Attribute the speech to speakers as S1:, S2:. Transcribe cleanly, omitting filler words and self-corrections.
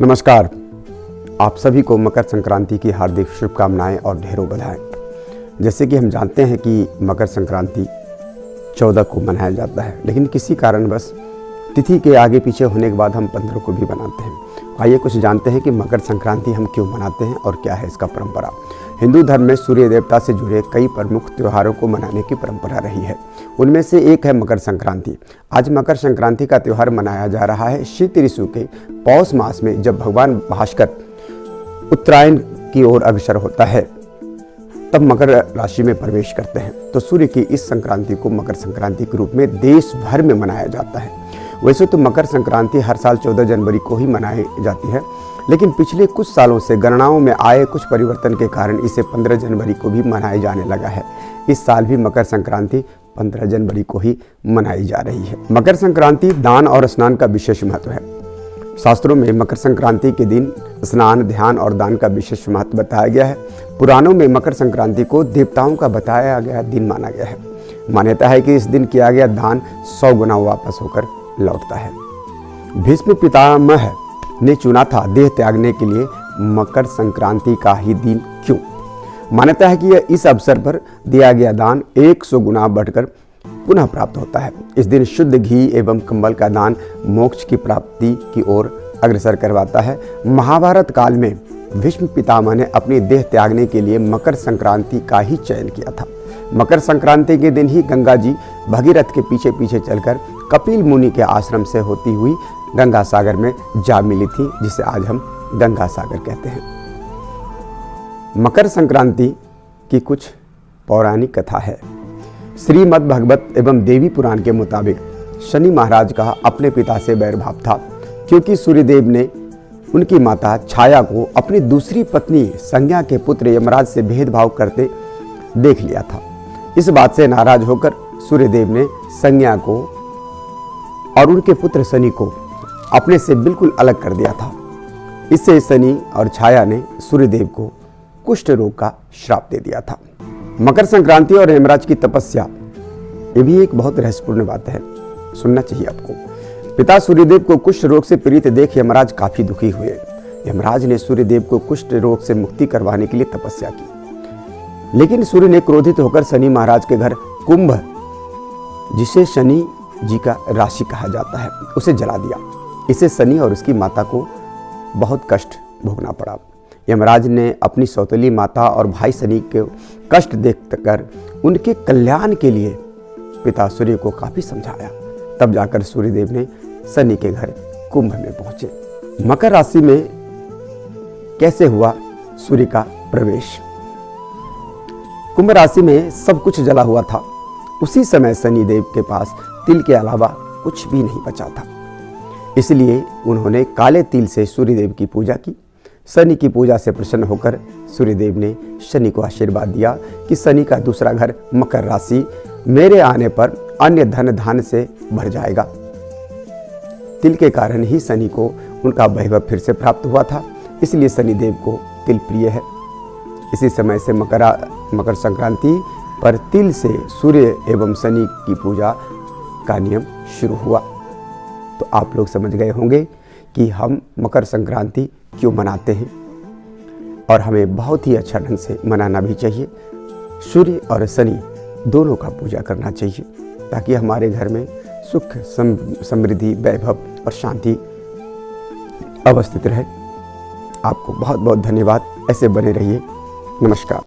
S1: नमस्कार। आप सभी को मकर संक्रांति की हार्दिक शुभकामनाएं और ढेरों बधाई। जैसे कि हम जानते हैं कि मकर संक्रांति 14 को मनाया जाता है, लेकिन किसी कारणवश तिथि के आगे पीछे होने के बाद हम 15 को भी मनाते हैं। आइए कुछ जानते हैं कि मकर संक्रांति हम क्यों मनाते हैं और क्या है इसका परंपरा। हिंदू धर्म में सूर्य देवता से जुड़े कई प्रमुख त्योहारों को मनाने की परंपरा रही है। उनमें से एक है मकर संक्रांति। आज मकर संक्रांति का त्यौहार मनाया जा रहा है शीत ऋतु के पौष मास में, जब भगवान भास्कर उत्तरायण की ओर अग्रसर होता है, तब मकर राशि में प्रवेश करते हैं। तो सूर्य की इस संक्रांति को मकर संक्रांति के रूप में देश भर में मनाया जाता है। वैसे तो मकर संक्रांति हर साल 14 जनवरी को ही मनाई जाती है, लेकिन पिछले कुछ सालों से गणनाओं में आए कुछ परिवर्तन के कारण इसे 15 जनवरी को भी मनाया जाने लगा है। इस साल भी मकर संक्रांति 15 जनवरी को ही मनाई जा रही है। मकर संक्रांति दान और स्नान का विशेष महत्व है। शास्त्रों में मकर संक्रांति के दिन स्नान, ध्यान और दान का विशेष महत्व बताया गया है। पुराणों में मकर संक्रांति को देवताओं का बताया गया दिन माना गया है। मान्यता है कि इस दिन किया गया दान 100 गुना वापस होकर लौटता है। भीष्म पितामह ने चुना था देह त्यागने के लिए मकर संक्रांति का ही दिन क्यों। मान्यता है कि यह इस अवसर पर दिया गया दान 100 गुना बढ़कर पुनः प्राप्त होता है। इस दिन शुद्ध घी एवं कंबल का दान मोक्ष की प्राप्ति की ओर अग्रसर करवाता है। महाभारत काल में भीष्म पितामह ने अपनी देह त्यागने के लिए मकर संक्रांति का ही चयन किया था। मकर संक्रांति के दिन ही गंगा जी भगीरथ के पीछे पीछे चलकर कपिल मुनि के आश्रम से होती हुई गंगा सागर में जा मिली थी, जिसे आज हम गंगा सागर कहते हैं। मकर संक्रांति की कुछ पौराणिक कथा है। श्रीमद् भगवत एवं देवी पुराण के मुताबिक शनि महाराज का अपने पिता से वैरभाव था, क्योंकि सूर्यदेव ने उनकी माता छाया को अपनी दूसरी पत्नी संज्ञा के पुत्र यमराज से भेदभाव करते देख लिया था। इस बात से नाराज होकर सूर्यदेव ने संज्ञा को और उनके पुत्र शनि को अपने से बिल्कुल अलग कर दिया था। इससे शनि और छाया ने सूर्यदेव को कुष्ठ रोग का श्राप दे दिया था। मकर संक्रांति और यमराज की तपस्या, ये भी एक बहुत रहस्यपूर्ण बात है, सुनना चाहिए आपको। पिता सूर्यदेव को कुष्ठ रोग से पीड़ित देख यमराज काफी दुखी हुए। यमराज ने सूर्यदेव को कुष्ठ रोग से मुक्ति करवाने के लिए तपस्या की, लेकिन सूर्य ने क्रोधित होकर शनि महाराज के घर कुंभ, जिसे शनि जी का राशि कहा जाता है, उसे जला दिया। इसे शनि और उसकी माता को बहुत कष्ट भोगना पड़ा। यमराज ने अपनी सौतेली माता और भाई शनि के कष्ट देखकर उनके कल्याण के लिए पिता सूर्य को काफी समझाया। तब जाकर सूर्यदेव ने शनि के घर कुंभ में पहुंचे। मकर राशि में कैसे हुआ सूर्य का प्रवेश। कुंभ राशि में सब कुछ जला हुआ था। उसी समय शनि देव के पास तिल के अलावा कुछ भी नहीं बचा था, इसलिए उन्होंने काले तिल से सूर्यदेव की पूजा की। शनि की पूजा से प्रसन्न होकर सूर्यदेव ने शनि को आशीर्वाद दिया कि शनि का दूसरा घर मकर राशि मेरे आने पर अन्य धन धान से भर जाएगा। तिल के कारण ही शनि को उनका वैभव फिर से प्राप्त हुआ था, इसलिए शनिदेव को तिल प्रिय है। इसी समय से मकर संक्रांति पर तिल से सूर्य एवं शनि की पूजा का नियम शुरू हुआ। तो आप लोग समझ गए होंगे कि हम मकर संक्रांति क्यों मनाते हैं, और हमें बहुत ही अच्छा ढंग से मनाना भी चाहिए। सूर्य और शनि दोनों का पूजा करना चाहिए, ताकि हमारे घर में सुख, समृद्धि, वैभव और शांति अवस्थित रहे। आपको बहुत बहुत धन्यवाद। ऐसे बने रहिए। नमस्कार।